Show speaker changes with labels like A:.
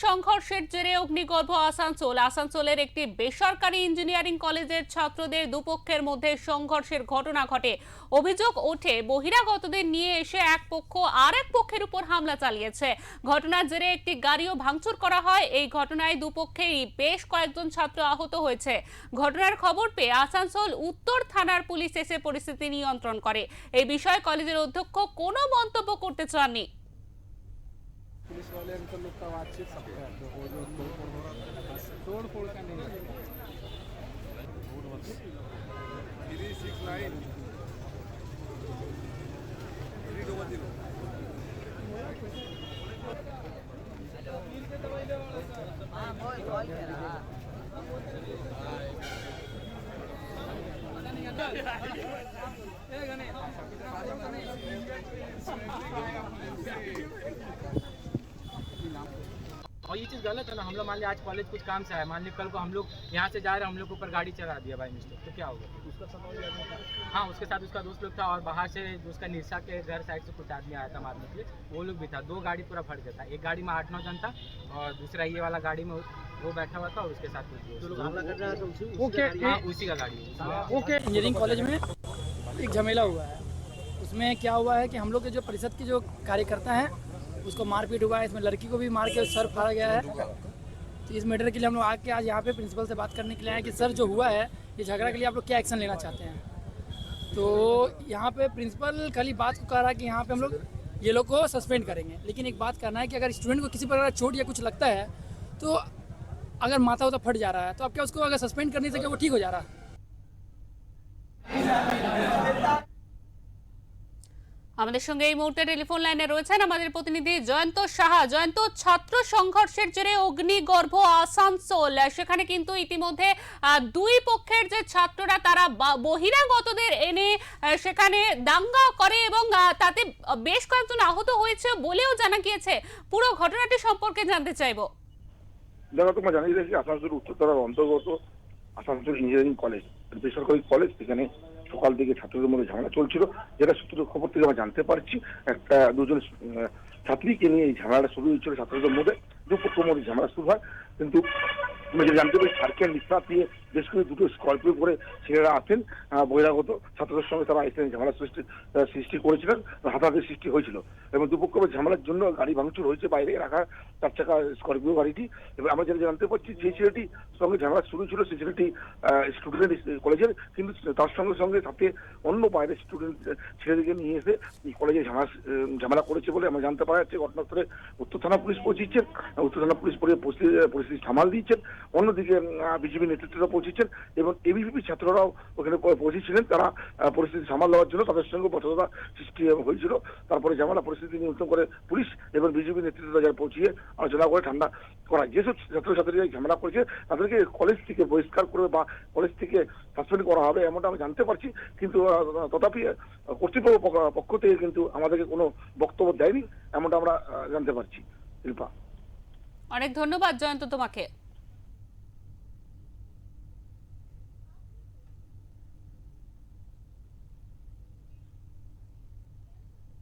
A: সংঘর্ষের জেরে অগ্নিগর্ভ আসানসোলের একটি বেসরকারি ইঞ্জিনিয়ারিং কলেজের ছাত্রদের দুপক্ষের মধ্যে সংঘর্ষের ঘটনা ঘটে। অভিযোগ ওঠে বহিরাগতদের নিয়ে এসে এক পক্ষ আরেক পক্ষের উপর হামলা চালিয়েছে। ঘটনার জেরে একটি গাড়িও ভাঙচুর করা হয়। এই ঘটনায় দুপক্ষেরই বেশ কয়েকজন ছাত্র আহত হয়েছে। ঘটনার খবর পেয়ে আসানসোল উত্তর থানার পুলিশ এসে পরিস্থিতি নিয়ন্ত্রণ করে। এই বিষয়ে কলেজের অধ্যক্ষ কোনো মন্তব্য করতে চাননি।
B: पुलिस वाले अंकल लोग का बातचीत सब है तो वो जो तोड़ फोड़ का नहीं है 369
C: और ये चीज़ गलत है ना। हम लोग मान लिया आज कॉलेज कुछ काम से आया, मान लिया कल को हम लोग यहाँ से जा रहे हैं, हम लोग के ऊपर गाड़ी चढ़ा दिया बाई मिस्टेक, तो क्या होगा? उसका साथ हाँ, उसके साथ उसका दोस्त लोग था और बाहर से उसका निशा के घर साइड से कुछ आदमी आया था मारने के लिए, वो लोग भी था। दो गाड़ी पूरा फट गया था। एक गाड़ी में 8-9 जन था और दूसरा ये वाला गाड़ी में वो बैठा हुआ था और उसके साथ कुछ लोग हमला कर रहा था। उसी का गाड़ी
D: ओके। इंजीनियरिंग कॉलेज में एक झमेला हुआ है। उसमें क्या हुआ है कि हम लोग के जो परिषद के जो कार्यकर्ता हैं उसको मारपीट हुआ है। इसमें लड़की को भी मार के सर फाड़ा गया है। तो इस मैटर के लिए हम लोग आके आज यहाँ पे प्रिंसिपल से बात करने के लिए आए कि सर जो हुआ है ये झगड़ा के लिए आप लोग क्या एक्शन लेना चाहते हैं। तो यहाँ पे प्रिंसिपल कल ही बात को कह रहा है कि यहाँ पे हम लोग ये लोग को सस्पेंड करेंगे, लेकिन एक बात करना है कि अगर स्टूडेंट को किसी प्रकार का चोट या कुछ लगता है तो अगर माथा उता फट जा रहा है तो आप क्या उसको अगर सस्पेंड करने से क्या वो ठीक हो जा रहा है?
A: আমাদের সঙ্গে এই মুহূর্তে টেলিফোন লাইনে রয়েছেন আমাদের প্রতিনিধি জয়ন্ত সাহা। জয়ন্ত, ছাত্র সংঘর্ষের জেরে অগ্নিগর্ভ আসানসোল, সেখানে কিন্তু ইতিমধ্যে দুই পক্ষের যে ছাত্ররা তারা বহিরাগতদের এনে সেখানে দাঙ্গা করে এবং তাতে বেশ কয়েকজন আহত হয়েছে বলেও জানা গিয়েছে। পুরো ঘটনাটি সম্পর্কে জানতে চাইবো।
E: দেখো, তোমরা জানিয়ে দিয়েছি আসানসোল উত্তরতলার অন্তর্গত আসানসোল ইঞ্জিনিয়ারিং কলেজ, বেসরকারি কলেজ। সেখানে সকাল থেকে ছাত্রদের মধ্যে ঝামেলা চলছিল, যেটা সূত্র খবর থেকে আমরা জানতে পারছি দুজন ছাত্রীকে নিয়ে এই ঝামেলাটা শুরু হয়েছিল ছাত্রদের মধ্যে। দুপক্ষের মধ্যে ঝামেলা শুরু হয়, কিন্তু আমরা যেটা জানতে পারি সার্কেল নিঃশ্বাস দিয়ে বেশ করে দুটো স্করপিও করে ছেলেরা আসেন বহিরাগত ছাত্রদের সঙ্গে। তারা এখানে ঝামেলা সৃষ্টি করেছিলেন, হাতাহাতি সৃষ্টি হয়েছিল এবং দুপক্ষের ঝামেলার জন্য গাড়ি ভাঙচুর হয়েছে, বাইরে রাখা 4 চাকা স্করপিও গাড়িটি। এবং আমরা যেটা জানতে পারছি সেই ছেলেটির সঙ্গে ঝামেলা শুরু ছিল, সেই ছেলেটি স্টুডেন্ট কলেজের, কিন্তু তার সঙ্গে সঙ্গে সাথে অন্য বাইরের স্টুডেন্ট ছেলেদেরকে নিয়ে এসে কলেজে ঝামেলা করেছে বলে আমরা জানতে পারা যাচ্ছে। ঘটনাস্থলে উত্তর থানা পুলিশ পৌঁছেছেন, উত্তর থানা পুলিশ পরিস্থিতি সামাল দিয়েছেন। অন্যদিকে বিজেপি নেতৃত্বরা পৌঁছেছেন এবং এবিভিপি ছাত্ররাও ওখানে পৌঁছেছিলেন। তারা পরিস্থিতি সামাল দেওয়ার জন্য তাদের সঙ্গে বচসা সৃষ্টি হয়েছিল। তারপরে ঝামেলা পরিস্থিতি নিয়ন্ত্রণ করে পুলিশ এবং বিজেপি নেতৃত্বরা যারা পৌঁছিয়ে আলোচনা করে ঠান্ডা করা। যেসব ছাত্রছাত্রীরা ঝামেলা করেছে তাদেরকে কলেজ থেকে বহিষ্কার করে বা কলেজ থেকে সাসপেন্ড করা হবে এমনটা আমি জানতে পারছি, কিন্তু তথাপি কর্তৃপক্ষ পক্ষ থেকে কিন্তু আমাদেরকে কোনো বক্তব্য দেয়নি এমনটা আমরা জানতে পারছি। শিল্পা,
A: অনেক ধন্যবাদ জয়ন্ত তোমাকে।